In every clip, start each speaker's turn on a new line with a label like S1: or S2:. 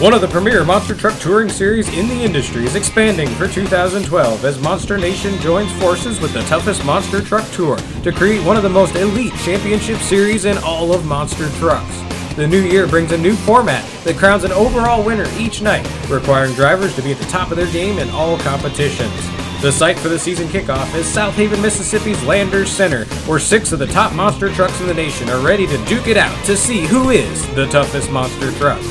S1: One of the premier monster truck touring series in the industry is expanding for 2012 as Monster Nation joins forces with the toughest monster truck tour to create one of the most elite championship series in all of monster trucks. The new year brings a new format that crowns an overall winner each night, requiring drivers to be at the top of their game in all competitions. The site for the season kickoff is Southaven, Mississippi's Landers Center, where 6 of the top monster trucks in the nation are ready to duke it out to see who is the toughest monster truck.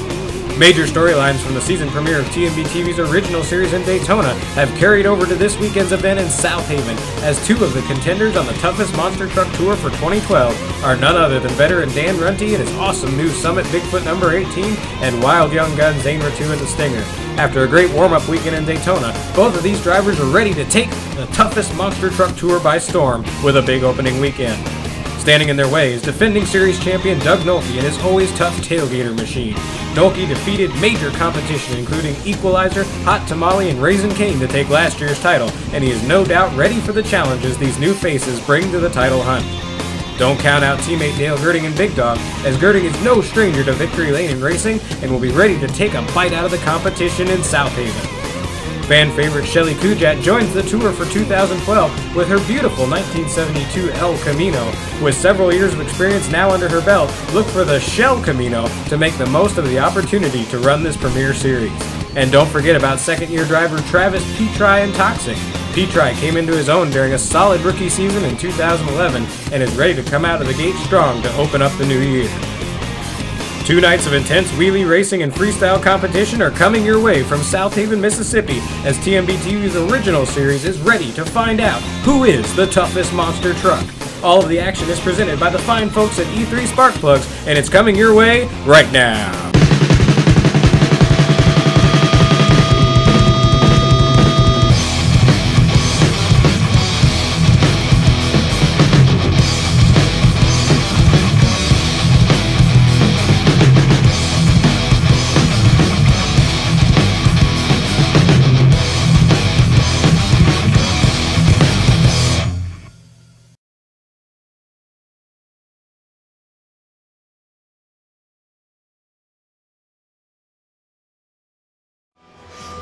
S1: Major storylines from the season premiere of TMB TV's Original Series in Daytona have carried over to this weekend's event in Southaven, as 2 of the contenders on the toughest monster truck tour for 2012 are none other than veteran Dan Runte and his awesome new Summit Bigfoot number 18 and wild young gun Zane Ratu and the Stinger. After a great warm-up weekend in Daytona, both of these drivers are ready to take the toughest monster truck tour by storm with a big opening weekend. Standing in their way is defending series champion Doug Nolte and his always tough tailgater machine. Nolte defeated major competition including Equalizer, Hot Tamale, and Raisin Cane to take last year's title, and he is no doubt ready for the challenges these new faces bring to the title hunt. Don't count out teammate Dale Girding and Big Dog, as Girding is no stranger to victory lane in racing and will be ready to take a bite out of the competition in Southaven. Fan favorite Shelly Kujat joins the tour for 2012 with her beautiful 1972 El Camino. With several years of experience now under her belt, look for the Shell Camino to make the most of the opportunity to run this premier series. And don't forget about second-year driver Travis Petri and Toxic. Petri came into his own during a solid rookie season in 2011 and is ready to come out of the gate strong to open up the new year. 2 nights of intense wheelie racing and freestyle competition are coming your way from Southaven, Mississippi, as TMB TV's Original Series is ready to find out who is the toughest monster truck. All of the action is presented by the fine folks at E3 Spark Plugs, and it's coming your way right now.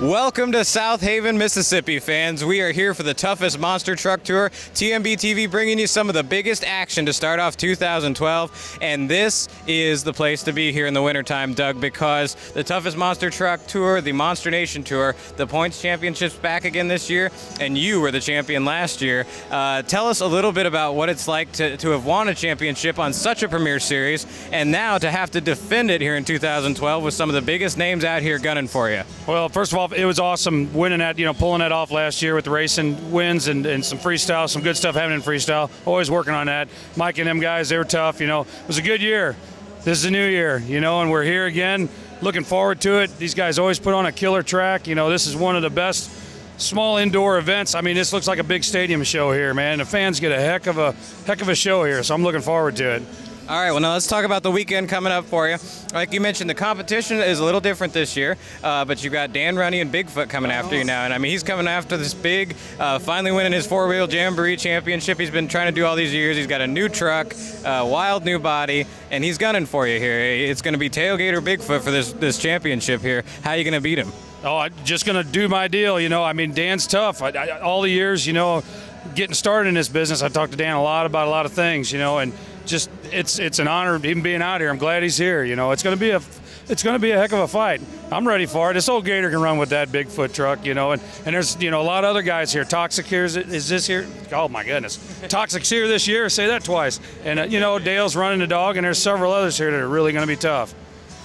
S2: Welcome to Southaven, Mississippi, fans. We are here for the toughest monster truck tour. TMB TV bringing you some of the biggest action to start off 2012, and this is the place to be here in the wintertime, Doug, because the toughest monster truck tour, the Monster Nation tour, the points championship's back again this year, and you were the champion last year. Tell us a little bit about what it's like to have won a championship on such a premier series, and now to have to defend it here in 2012 with some of the biggest names out here gunning for you.
S3: Well, first of all, it was awesome winning that, pulling that off last year with the racing wins and some freestyle, some good stuff happening in freestyle. Always working on that. Mike and them guys, they were tough, It was a good year. This is a new year, and we're here again. Looking forward to it. These guys always put on a killer track. This is one of the best small indoor events. I mean, this looks like a big stadium show here, man. The fans get a heck of a show here, so I'm looking forward to it.
S2: All right, well, now let's talk about the weekend coming up for you. Like you mentioned, the competition is a little different this year, but you've got Dan Runte and Bigfoot coming after you now. And, I mean, he's coming after this big, finally winning his 4-wheel Jamboree championship. He's been trying to do all these years. He's got a new truck, wild new body, and he's gunning for you here. It's going to be tailgate or Bigfoot for this championship here. How are you going to beat him?
S3: Oh, I'm just going to do my deal, I mean, Dan's tough. All the years, getting started in this business, I talked to Dan a lot about a lot of things, and just it's an honor even being out here. I'm glad he's here. It's going to be a heck of a fight. I'm ready for it. This old Gator can run with that Bigfoot truck, and there's a lot of other guys here. Toxic here is this here? Oh my goodness, Toxic's here this year. Say that twice. And Dale's running the dog, and there's several others here that are really going to be tough.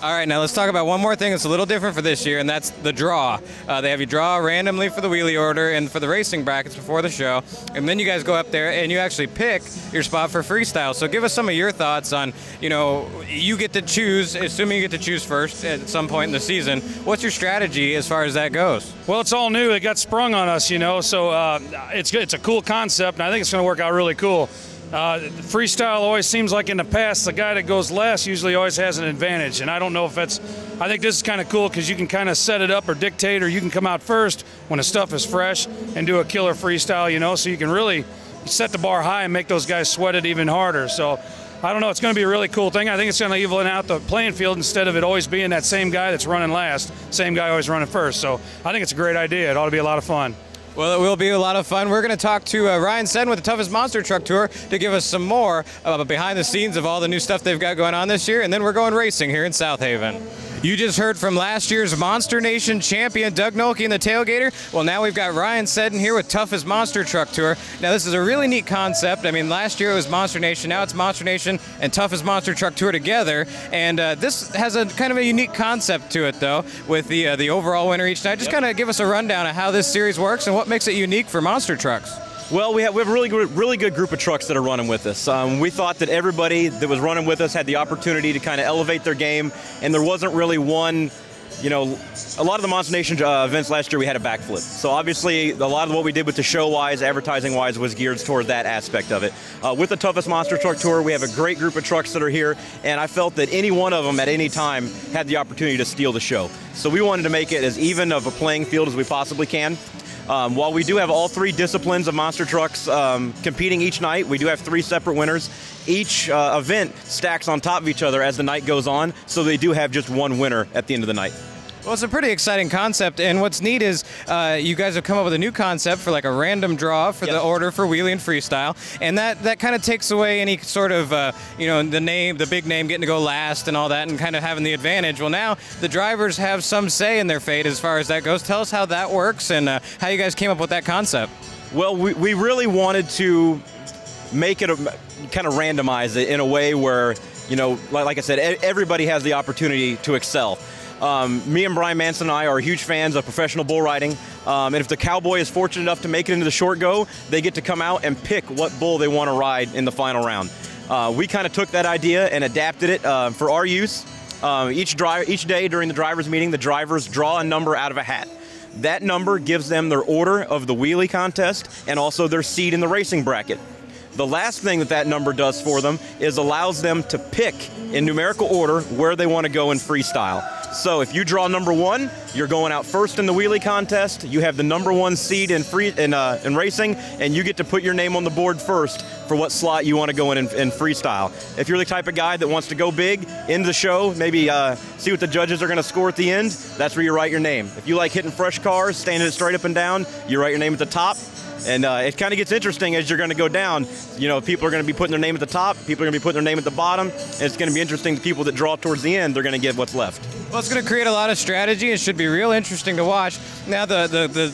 S2: All right, now let's talk about one more thing that's a little different for this year, and that's the draw. They have you draw randomly for the wheelie order and for the racing brackets before the show, and then you guys go up there and you actually pick your spot for freestyle. So give us some of your thoughts on, you get to choose, assuming you get to choose first at some point in the season. What's your strategy as far as that goes?
S3: Well, it's all new. It got sprung on us, so it's good. It's a cool concept, and I think it's going to work out really cool. Freestyle always seems like in the past, the guy that goes last usually always has an advantage, and I don't know if that's – I think this is kind of cool because you can kind of set it up or dictate, or you can come out first when the stuff is fresh and do a killer freestyle, so you can really set the bar high and make those guys sweat it even harder. So I don't know. It's going to be a really cool thing. I think it's going to even out the playing field instead of it always being that same guy that's running last, same guy always running first. So I think it's a great idea. It ought to be a lot of fun.
S2: Well, it will be a lot of fun. We're going to talk to Ryan Seddon with the Toughest Monster Truck Tour to give us some more behind the scenes of all the new stuff they've got going on this year, and then we're going racing here in Southaven. You just heard from last year's Monster Nation champion, Doug Nolte and the Tailgater. Well, now we've got Ryan Seddon here with Toughest Monster Truck Tour. Now, this is a really neat concept. I mean, last year it was Monster Nation. Now it's Monster Nation and Toughest Monster Truck Tour together. And this has a kind of a unique concept to it, though, with the overall winner each night. Just kind of give us a rundown of how this series works and what makes it unique for monster trucks.
S4: Well, we have a really good group of trucks that are running with us. We thought that everybody that was running with us had the opportunity to kind of elevate their game, and there wasn't really one, you know, a lot of the Monster Nation events last year we had a backflip. So obviously a lot of what we did with the show-wise, advertising-wise, was geared toward that aspect of it. With the Toughest Monster Truck Tour, we have a great group of trucks that are here, and I felt that any one of them at any time had the opportunity to steal the show. So we wanted to make it as even of a playing field as we possibly can. While we do have all three disciplines of monster trucks competing each night, we do have three separate winners. Each event stacks on top of each other as the night goes on, so they do have just one winner at the end of the night.
S2: Well, it's a pretty exciting concept, and what's neat is you guys have come up with a new concept for like a random draw for the order for wheelie and freestyle, and that kind of takes away any sort of you know, the big name getting to go last and all that, and kind of having the advantage. Well, now the drivers have some say in their fate as far as that goes. Tell us how that works and how you guys came up with that concept.
S4: Well, we really wanted to make it kind of randomize it in a way where, you know, like I said, everybody has the opportunity to excel. Me and Brian Manson and I are huge fans of professional bull riding, and if the cowboy is fortunate enough to make it into the short go, they get to come out and pick what bull they want to ride in the final round. We kind of took that idea and adapted it for our use. Each day during the drivers' meeting, the drivers draw a number out of a hat. That number gives them their order of the wheelie contest and also their seed in the racing bracket. The last thing that number does for them is allows them to pick in numerical order where they want to go in freestyle. So if you draw number 1, you're going out first in the wheelie contest. You have the number 1 seed in racing, and you get to put your name on the board first for what slot you want to go in freestyle. If you're the type of guy that wants to go big into the show, maybe see what the judges are going to score at the end, that's where you write your name. If you like hitting fresh cars, standing it straight up and down, you write your name at the top. And it kind of gets interesting as you're going to go down. You know, people are going to be putting their name at the top, people are going to be putting their name at the bottom, and it's going to be interesting. The people that draw towards the end, they're going to get what's left.
S2: Well, it's going to create a lot of strategy. It should be real interesting to watch. Now, the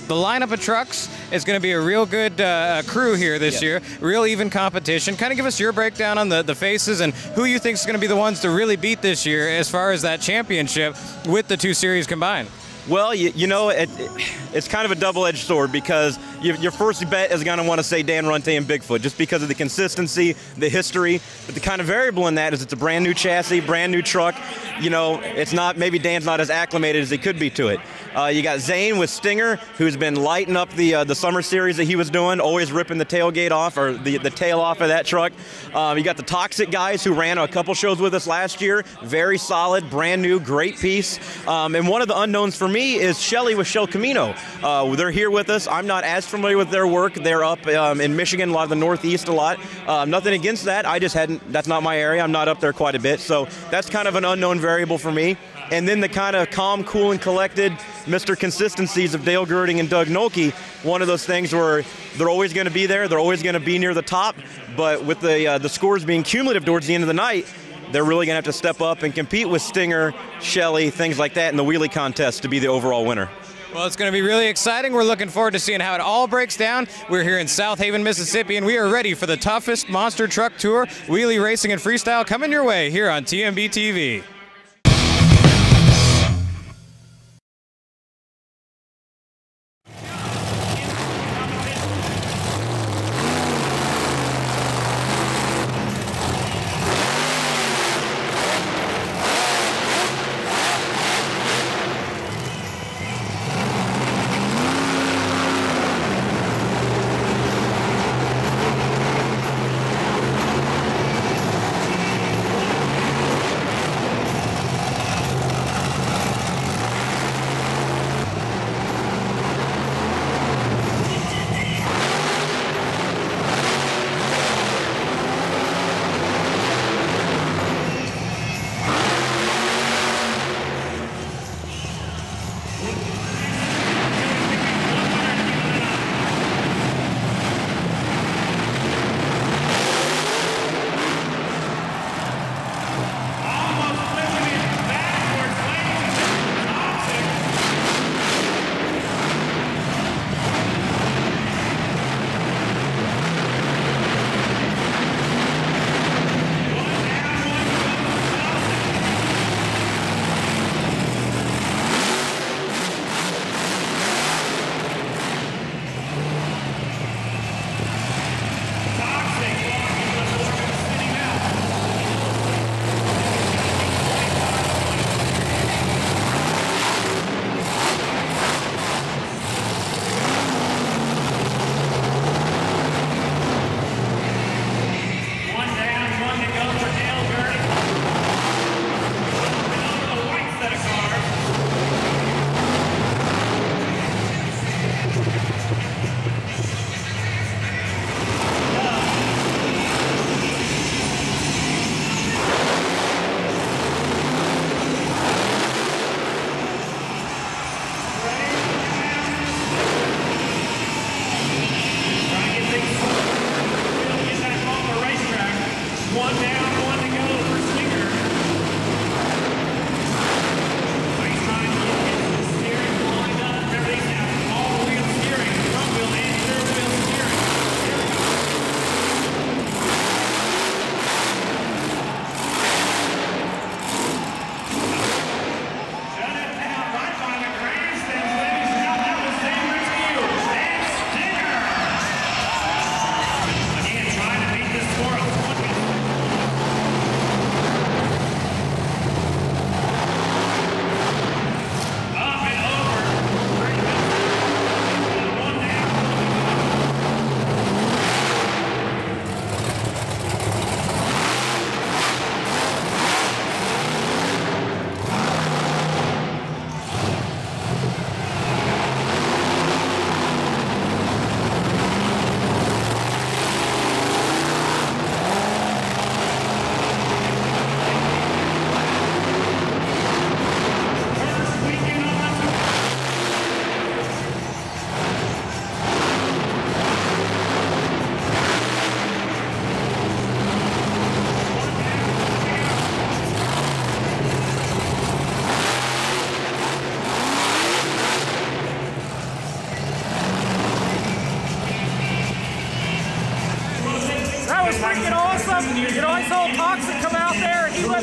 S2: lineup of trucks is going to be a real good crew here this year. Real even competition. Kind of give us your breakdown on the faces and who you think is going to be the ones to really beat this year as far as that championship with the two series combined.
S4: Well, you know, it's kind of a double-edged sword because your first bet is going to want to say Dan Runte and Bigfoot just because of the consistency, the history. But the kind of variable in that is it's a brand new chassis, brand new truck. You know, it's not, maybe Dan's not as acclimated as he could be to it. You got Zane with Stinger, who's been lighting up the summer series that he was doing, always ripping the tailgate off or the tail off of that truck. You got the Toxic guys who ran a couple shows with us last year. Very solid, brand new, great piece. And one of the unknowns for me is Shelly with Shell Camino. They're here with us. I'm not as familiar with their work. They're up in Michigan, a lot of the Northeast a lot. Nothing against that. I just hadn't, that's not my area. I'm not up there quite a bit. So that's kind of an unknown variable for me. And then the kind of calm, cool, and collected Mr. Consistencies of Dale Girding and Doug Nolte, one of those things where they're always going to be there, they're always going to be near the top, but with the scores being cumulative towards the end of the night, they're really going to have to step up and compete with Stinger, Shelly, things like that in the wheelie contest to be the overall winner.
S2: Well, it's going to be really exciting. We're looking forward to seeing how it all breaks down. We're here in Southaven, Mississippi, and we are ready for the toughest monster truck tour, wheelie racing and freestyle coming your way here on TMB TV.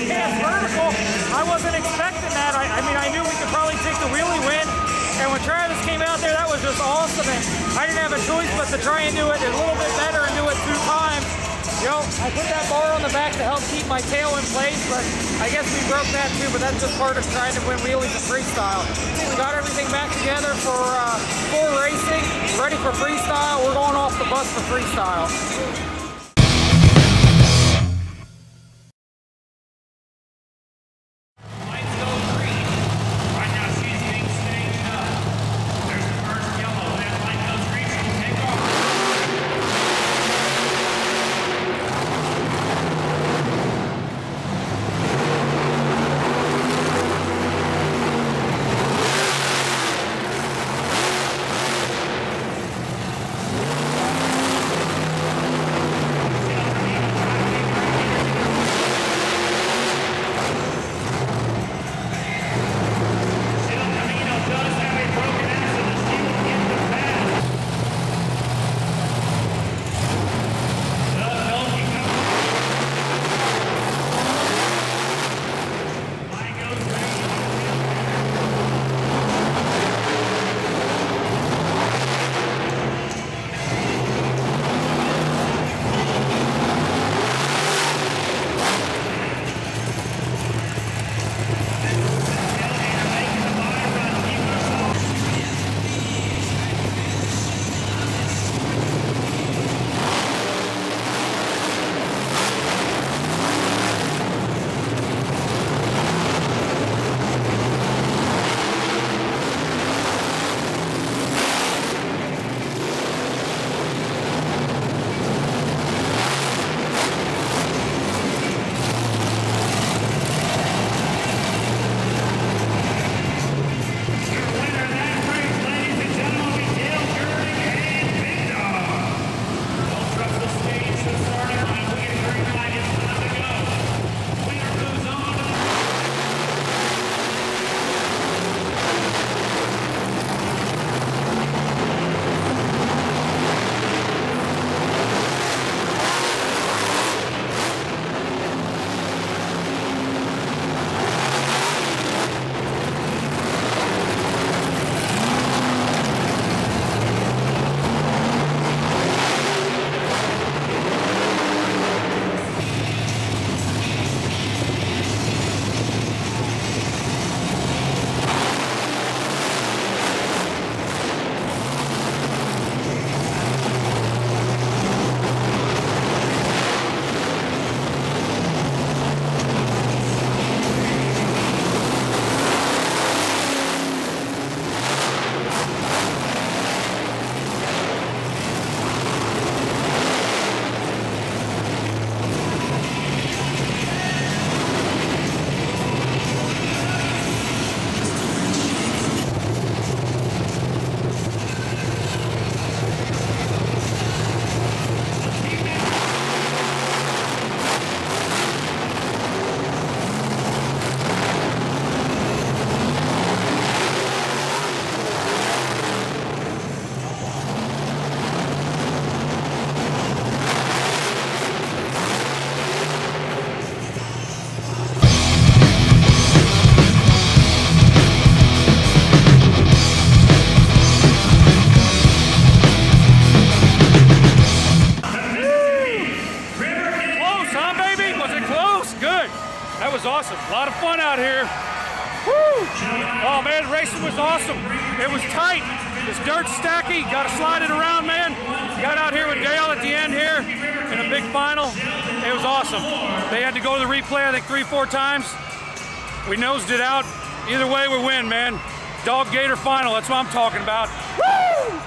S5: cast vertical. I wasn't expecting that. I mean, I knew we could probably take the wheelie win. And when Travis came out there, that was just awesome. And I didn't have a choice but to try and do it a little bit better and do it 2 times. You know, I put that bar on the back to help keep my tail in place, but I guess we broke that too, but that's just part of trying to win wheelies and freestyle. We got everything back together for full racing, ready for freestyle. We're going off the bus for freestyle.
S3: awesome. A lot of fun out here. Woo! Oh man, racing was awesome. It was tight. This dirt's stacky. Got to slide it around, man. Got out here with Dale at the end here in a big final. It was awesome. They had to go to the replay, I think 3-4 times. We nosed it out. Either way, we win, man. Dog Gator final. That's what I'm talking about. Woo!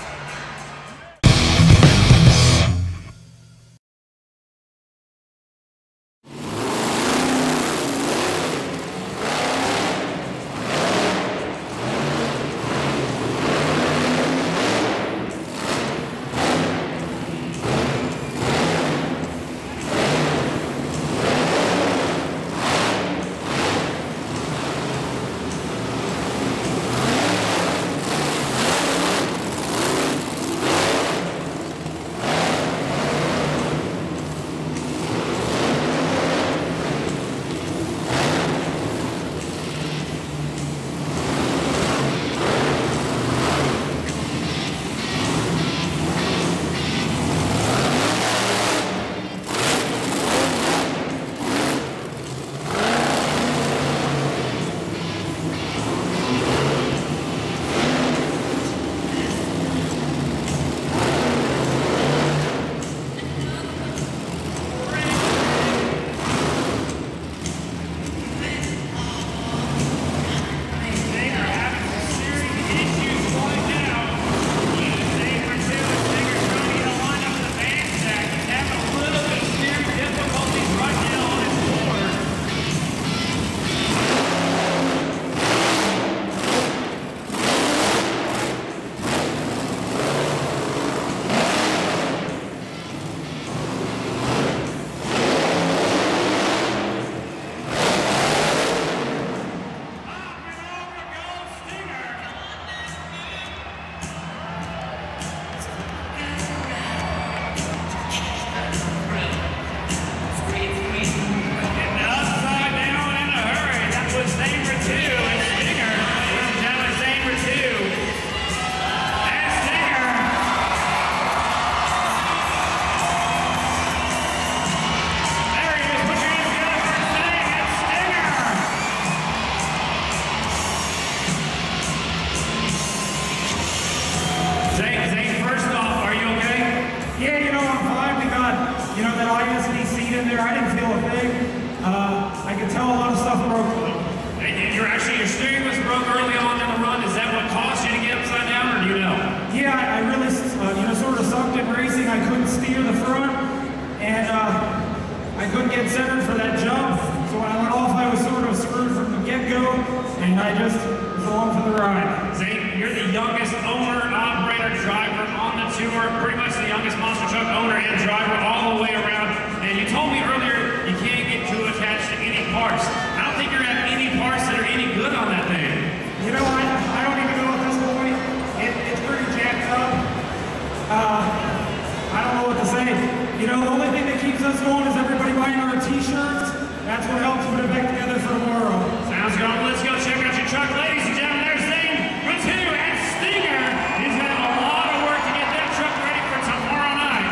S6: there, I didn't feel a thing. I could tell a lot of stuff broke though.
S7: Your steering was broke early on in the run. Is that what caused you to get upside down, or do you know?
S6: Yeah, I really, sort of sucked in racing. I couldn't steer the front, and I couldn't get centered for that jump. So when I went off, I was sort of screwed from the get-go, and I just was along for the ride.
S7: Zane, you're the youngest owner, operator, driver on the tour, pretty much the youngest monster truck owner and driver all the way around. And you told me earlier you can't get too attached to any parts. I don't think you're at any parts that are any good on that thing.
S6: You know, I don't even know at this point. It's pretty jacked up. I don't know what to say. You know, the only thing that keeps us going is everybody buying our t-shirts. That's what helps put it back together for tomorrow.
S7: Sounds good. Let's go check out your truck. Ladies and gentlemen, there's Zane with 2 and Stinger. He's had a lot of work to get that truck ready for tomorrow night.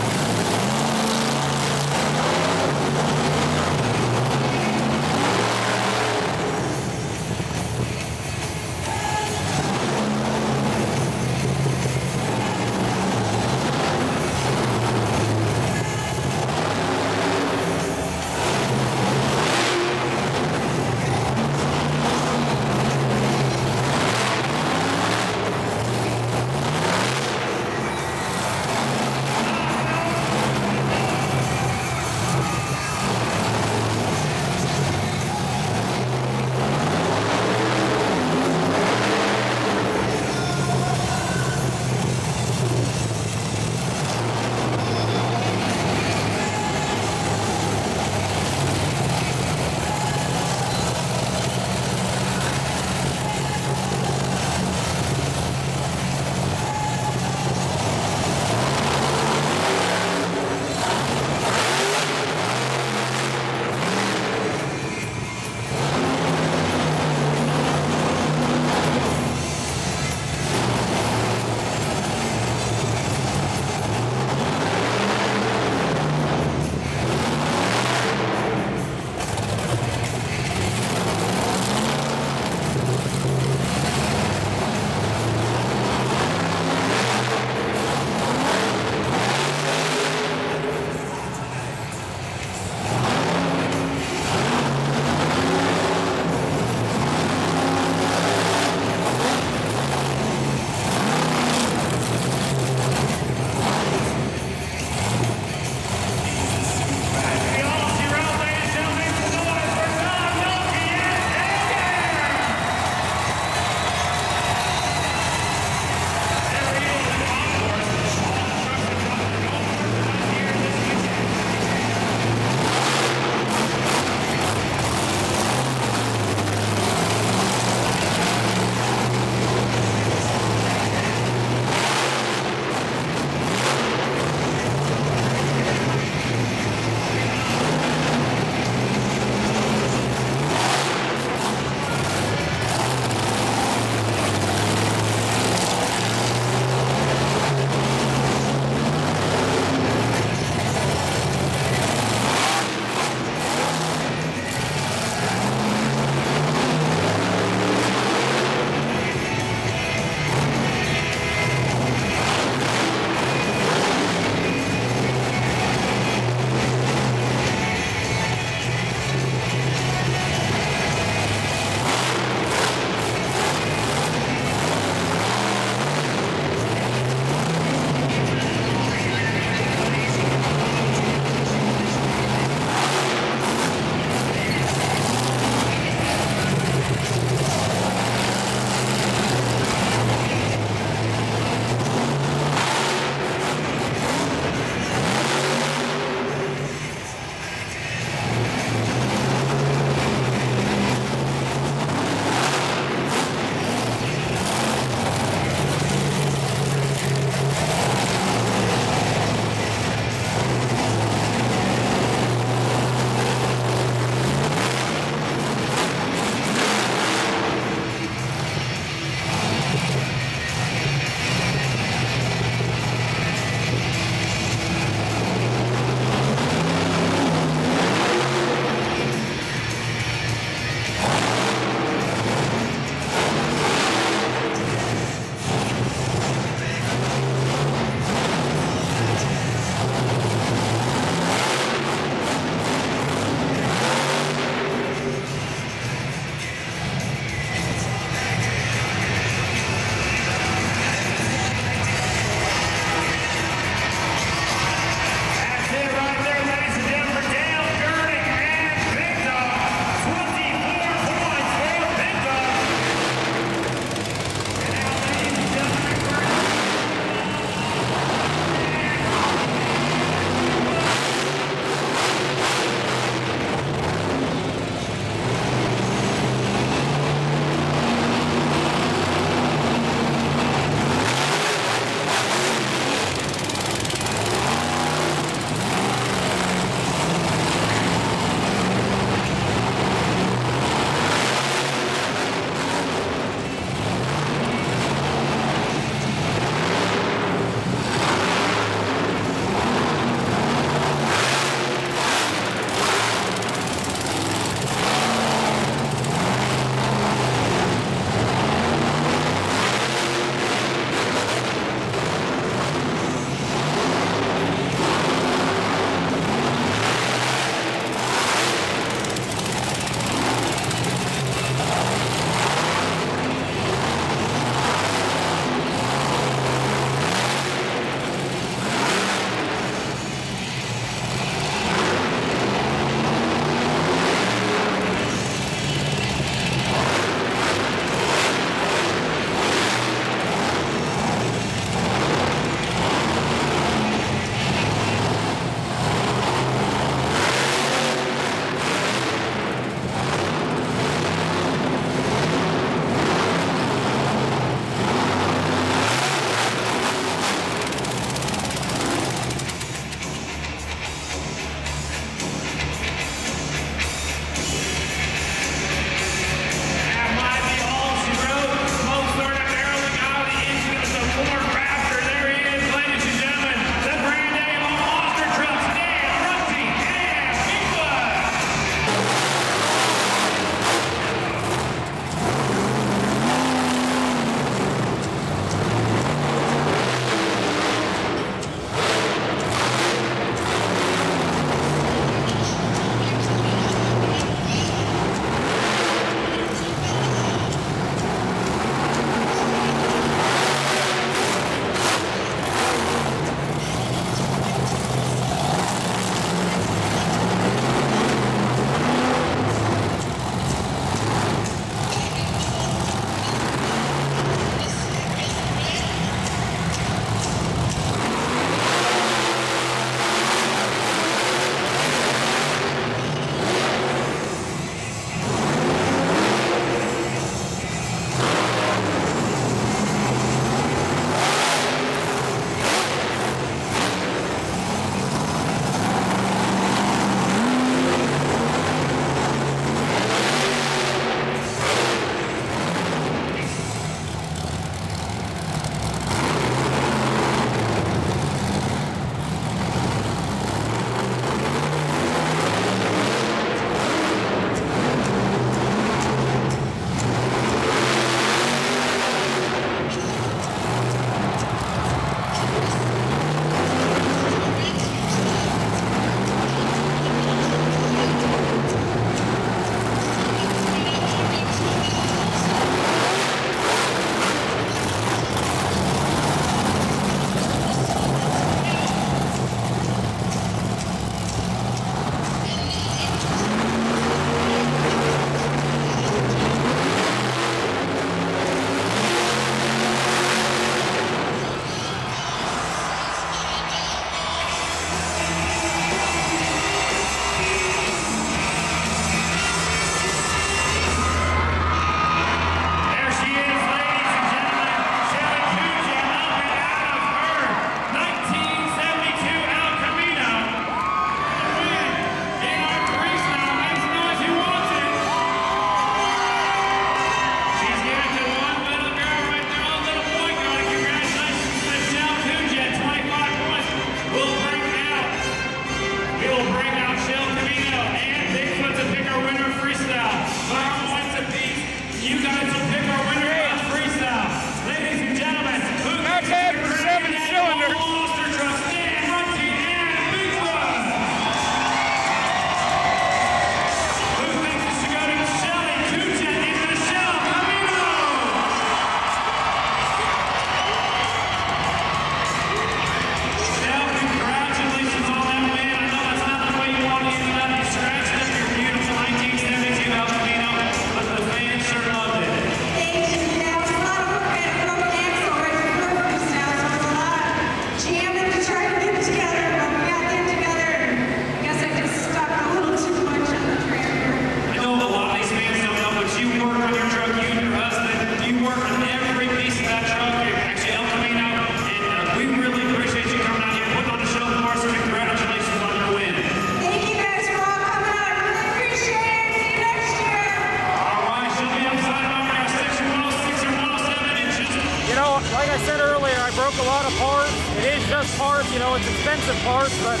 S5: I said earlier, I broke a lot of parts. It is just parts, you know, it's expensive parts, but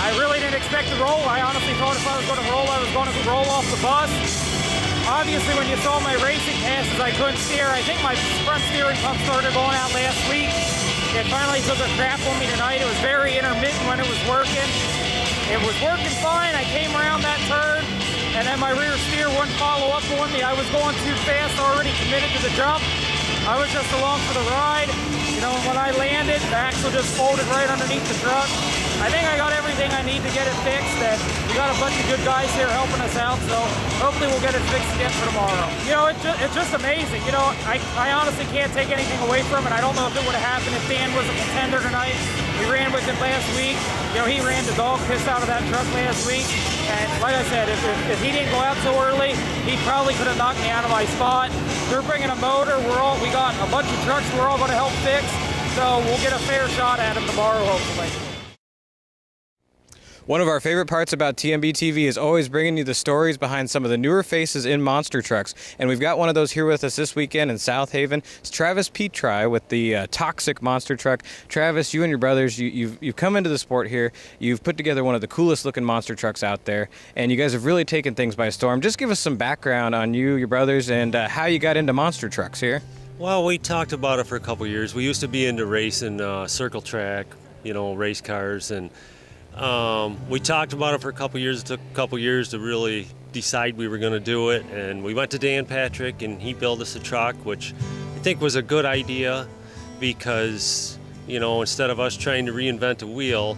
S5: I really didn't expect to roll. I honestly thought if I was going to roll, I was going to roll off the bus. Obviously, when you saw my racing passes, I couldn't steer. I think my front steering pump started going out last week. It finally took a crap on me tonight. It was very intermittent when it was working. It was working fine. I came around that turn, and then my rear steer wouldn't follow up on me. I was going too fast, already committed to the jump. I was just along for the ride. You know, when I landed, the axle just folded right underneath the truck. I think I got everything I need to get it fixed, and we got a bunch of good guys here helping us out, so hopefully we'll get it fixed again for tomorrow. You know, it's just amazing. You know, I honestly can't take anything away from it. I don't know if it would have happened if Dan was a contender tonight. We ran with him last week. You know, he ran the dog piss out of that truck last week, and like I said, if he didn't go out so early, he probably could have knocked me out of my spot. We're bringing a motor. We got a bunch of trucks we're all going to help fix, so we'll get a fair shot at him tomorrow, hopefully.
S2: One of our favorite parts about TMB TV is always bringing you the stories behind some of the newer faces in monster trucks. And we've got one of those here with us this weekend in Southaven. It's Travis Petri with the Toxic monster truck. Travis, you and your brothers, you've come into the sport here. You've put together one of the coolest looking monster trucks out there. And you guys have really taken things by storm. Just give us some background on you, your brothers, and how you got into monster trucks here.
S8: Well, we talked about it for a couple years. We used to be into racing, circle track, you know, race cars, and we talked about it for a couple years. It took a couple years to really decide we were going to do it, and we went to Dan Patrick, and he built us a truck, which I think was a good idea because, you know, instead of us trying to reinvent a wheel,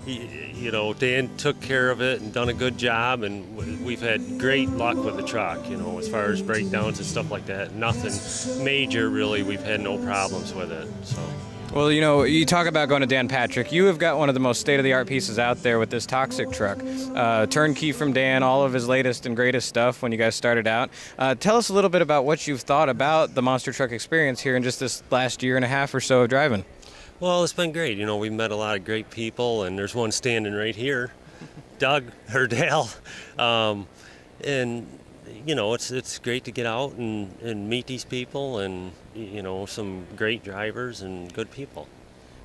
S8: you know, Dan took care of it and done a good job, and we've had great luck with the truck, you know, as far as breakdowns and stuff like that. Nothing major, really. We've had no problems with it, so.
S2: Well, you know, you talk about going to Dan Patrick. You have got one of the most state-of-the-art pieces out there with this Toxic truck. Turnkey from Dan, all of his latest and greatest stuff when you guys started out. Tell us a little bit about what you've thought about the monster truck experience here in just this last year and a half or so of driving.
S8: Well, it's been great. You know, we met a lot of great people, and there's one standing right here, Doug, or Dale. And you know, it's great to get out and meet these people, and you know, some great drivers and good people.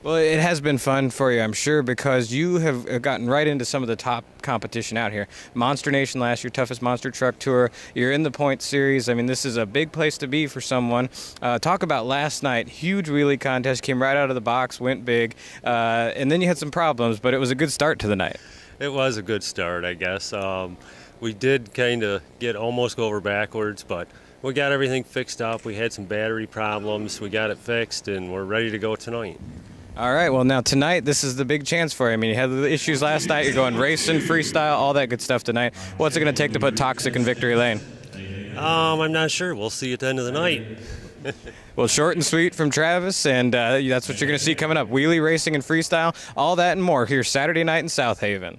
S2: Well, it has been fun for you, I'm sure, because you have gotten right into some of the top competition out here. Monster Nation last year, Toughest Monster Truck Tour. You're in the Point Series. I mean, this is a big place to be for someone. Talk about last night. Huge wheelie contest, came right out of the box, went big, and then you had some problems, but it was a good start to the night.
S8: It was a good start, I guess. We did kind of almost go over backwards, but we got everything fixed up. We had some battery problems. We got it fixed, and we're ready to go tonight.
S2: All right, well, now tonight, this is the big chance for you. I mean, you had the issues last night. You're going racing, freestyle, all that good stuff tonight. What's it going to take to put Toxic in victory lane?
S8: I'm not sure. We'll see at the end of the night.
S2: Well, short and sweet from Travis, and that's what you're going to see coming up. Wheelie, racing, and freestyle, all that and more here Saturday night in Southaven.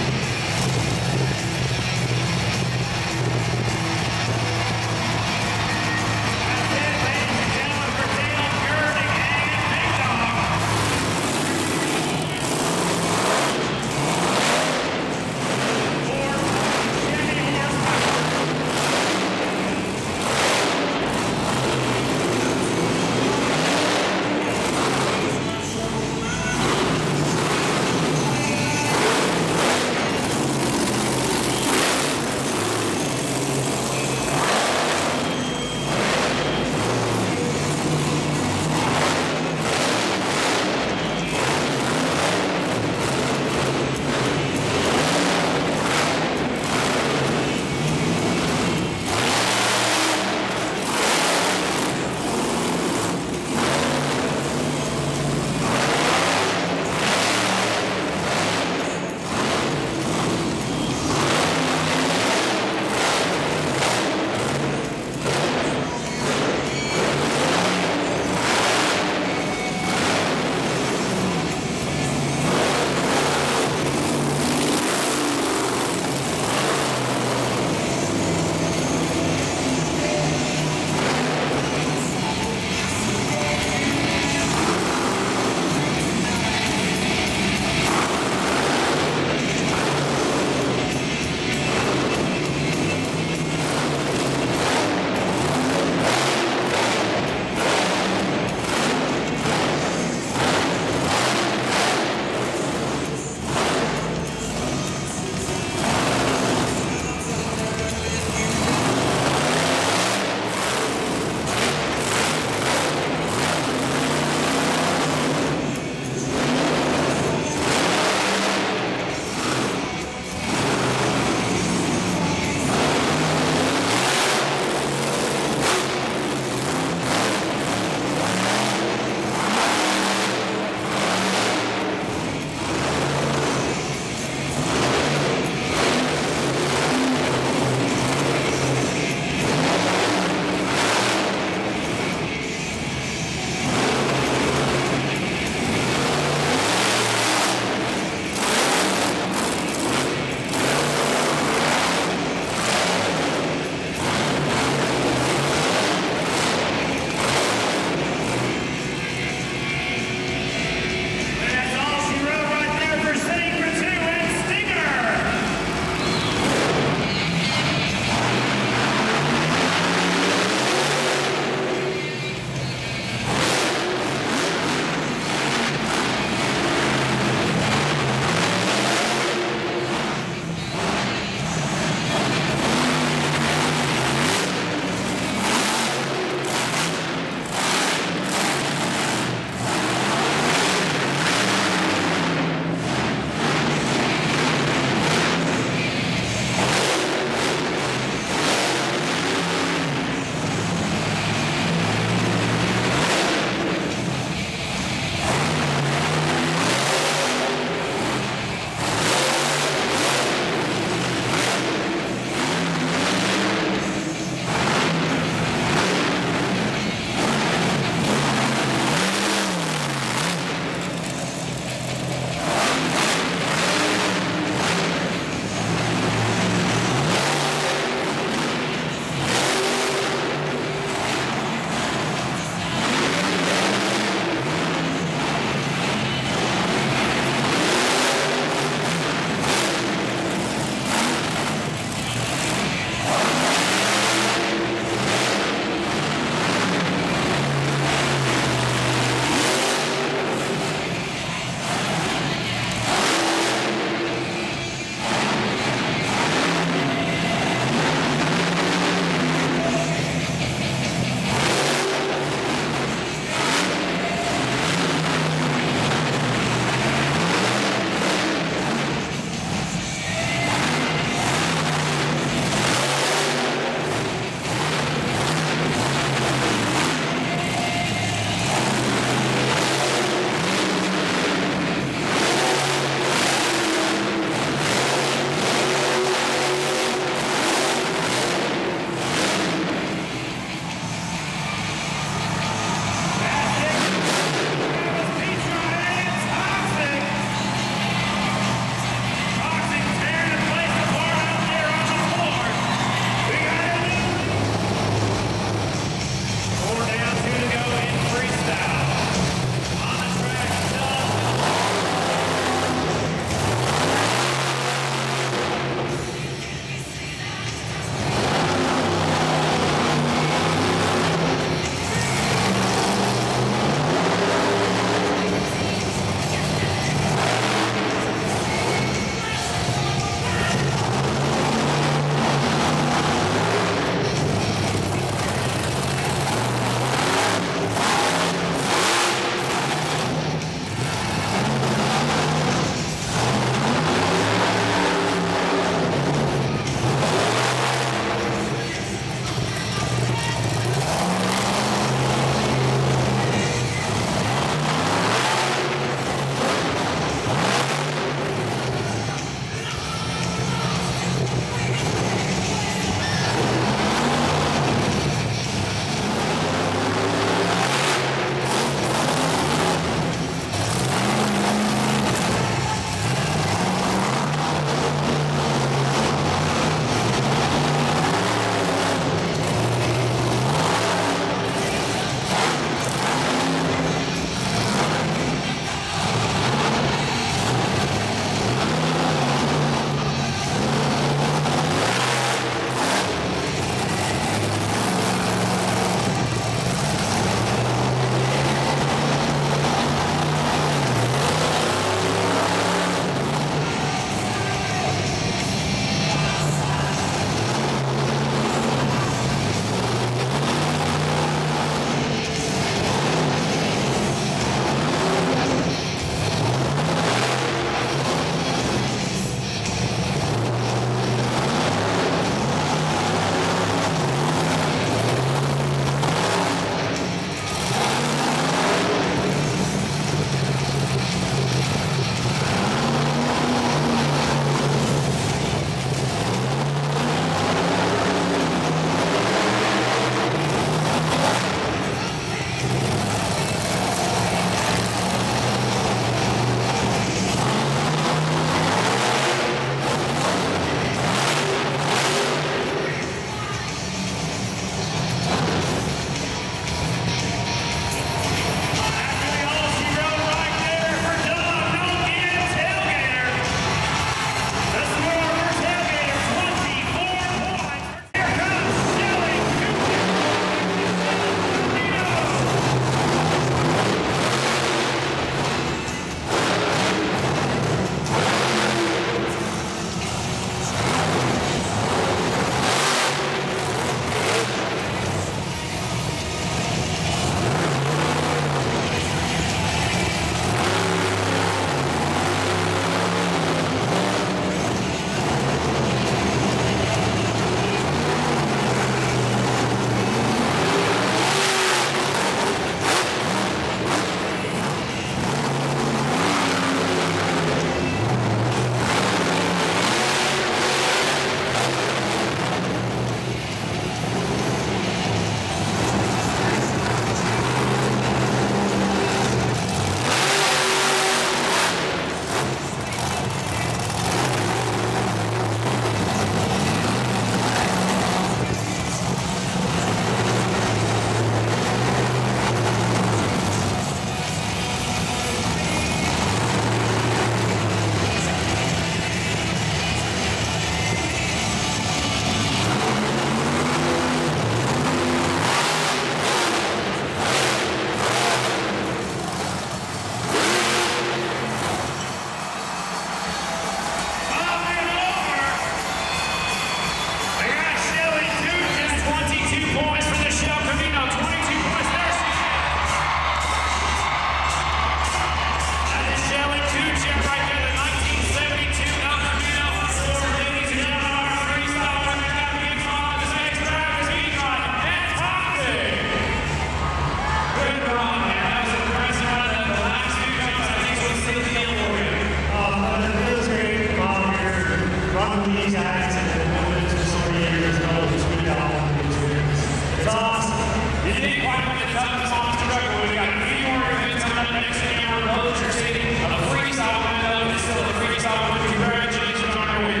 S7: You didn't quite win the toughest monster truck, but we got a few more events coming up next in your Roadster City. A freestyle window, this is still a freestyle window. Congratulations on your win.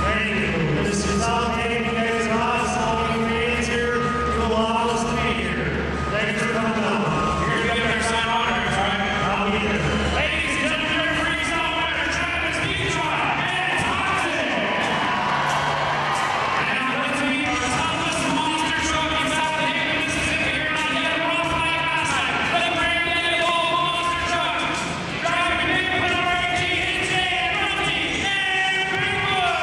S6: Thank you. This is Southaven. You guys are awesome. Fans here. It allows us to be here. Thanks for coming out.
S7: You're going to get their sign on there, right?
S6: I'll be here.
S7: Ladies and gentlemen, your freestyle winner, Travis Detroit and Thompson. And now let's meet our toughest monster truck in Southaven, Mississippi. You're not yet off like last night. The brand new monster truck. Driving big with our AG, NJ, Runty, and Greenwood.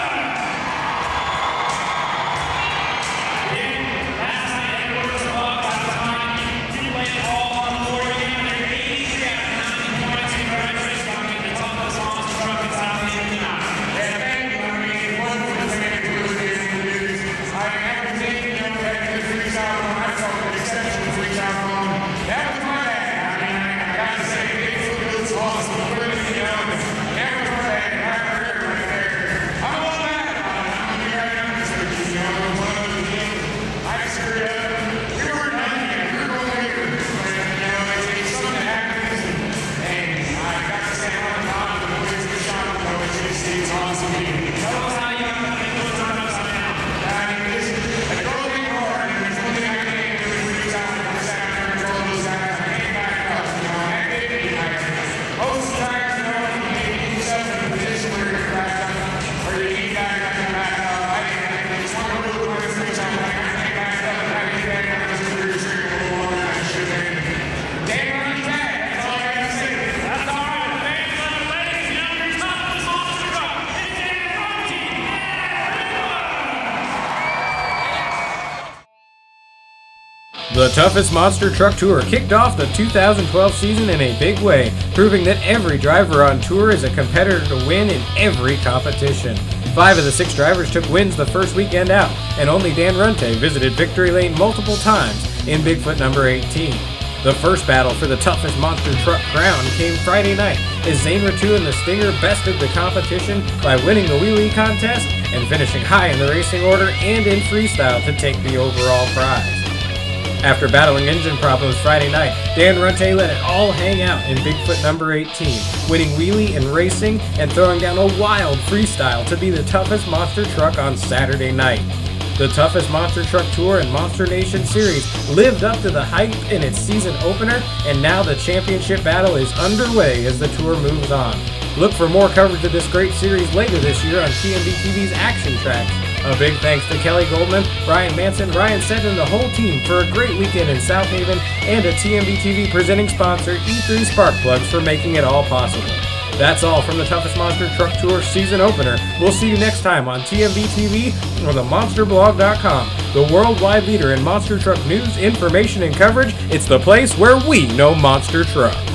S7: Yeah, last night, Edwards Buck got time. You played all on the board again. They're 83 out of 90 points. Congratulations on being the toughest monster truck in Southaven tonight.
S6: Yeah, thank you. I mean, one of the things to do is introduce. I haven't taken you know, that good freestyle on myself, an exceptional freestyle on. That was my bad. I mean, I got to say, Bigfoot was awesome. Really, you know, that was my bad. My career right there. I'm a little mad about it. I'm going to be right honest with you. You know, one of the things I screwed up. We weren't done yet. We were going later. But, you know, it's something that happens. And I got to say, I'm proud of the boys for shot. You know, it's awesome.
S7: Tell us how you got the Bigfoot turned upside down.
S6: I mean, this is a girl named Laura, and there's one thing I can do is reach out and just out there and roll those guys. I can't back up, you know, and that did me. Most of the times, you know, you get yourself in a position where you're back up, or you need back up and back up. I just want to do it with this reach out, like, I can't back up, and I get back up, just through your street a little longer than I should have. Damn right, tag. That's all I got to say.
S7: That's all right. Fans, ladies and gentlemen, your toughest monster truck is in Runty and
S1: The Toughest Monster Truck Tour kicked off the 2012 season in a big way, proving that every driver on tour is a competitor to win in every competition. 5 of the 6 drivers took wins the first weekend out, and only Dan Runte visited victory lane multiple times in Bigfoot number 18. The first battle for the toughest monster truck crown came Friday night, as Zane Ratu and the Stinger bested the competition by winning the wheelie contest and finishing high in the racing order and in freestyle to take the overall prize. After battling engine problems Friday night, Dan Runte let it all hang out in Bigfoot number 18, winning wheelie and racing and throwing down a wild freestyle to be the toughest monster truck on Saturday night. The Toughest Monster Truck Tour and Monster Nation Series lived up to the hype in its season opener, and now the championship battle is underway as the tour moves on. Look for more coverage of this great series later this year on TMB TV's Action Tracks. A big thanks to Kelly Goldman, Brian Manson, Ryan Sett, and the whole team for a great weekend in Southaven, and to TMB TV presenting sponsor E3 Spark Plugs for making it all possible. That's all from the Toughest Monster Truck Tour season opener. We'll see you next time on TMB TV or TheMonsterBlog.com, the worldwide leader in monster truck news, information, and coverage. It's the place where we know monster trucks.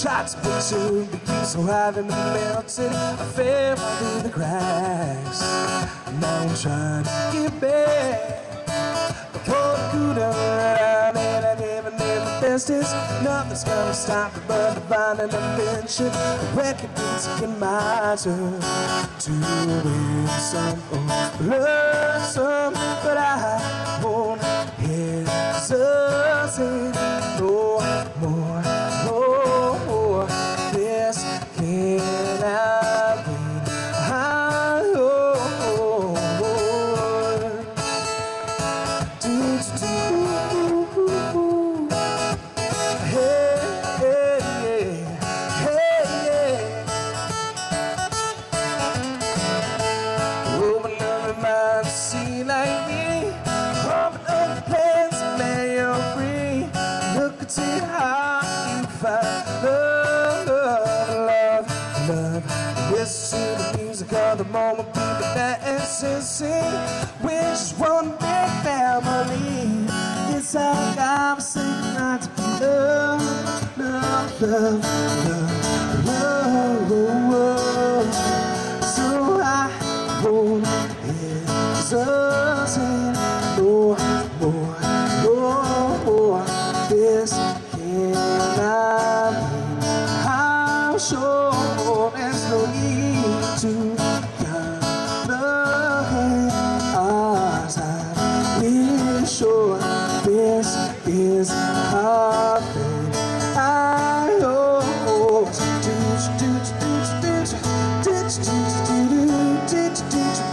S9: Tried to picture the keys so hard and melted. I fell through the cracks. Now I'm trying to get back. The cold could have run and I gave it the bestest. Nothing's gonna stop me but divine intervention. A record beats in my turn to win some or lose some, but I won't hesitate no more. This cannot wait. Open up your mind, see like me. Open up your plans and now you're free. Look and see how you find love. Listen to the music of the moment, people dance and sing. We're just one big family. It's our conversation, not to love. love, love, love. So I won't hesitate no more, no more. This cannot be. I'm sure there's no need to complicate ours. I'm sure this is our fate. I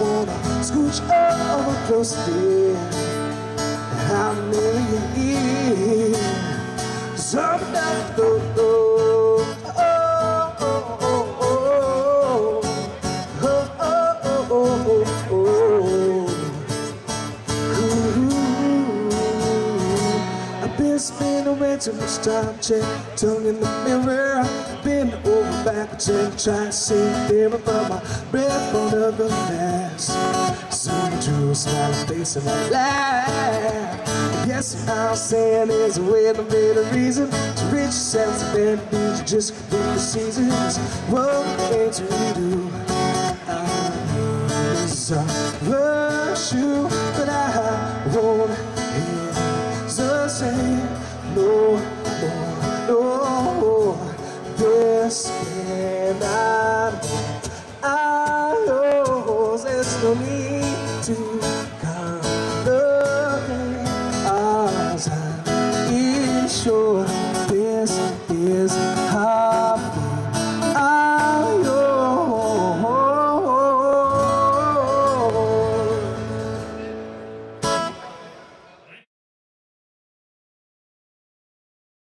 S9: wanna scooch over close there. How many years? Something that go. Spend away too much time, check tongue in the mirror. Bend over back, check, try to see clearer, but my breath won't ever last. Soon to a smiling face and I laugh. Yes, I'm saying there's a way to be the reason to reach your sense of vanity, just complete the seasons. What ain't to do? I rush you.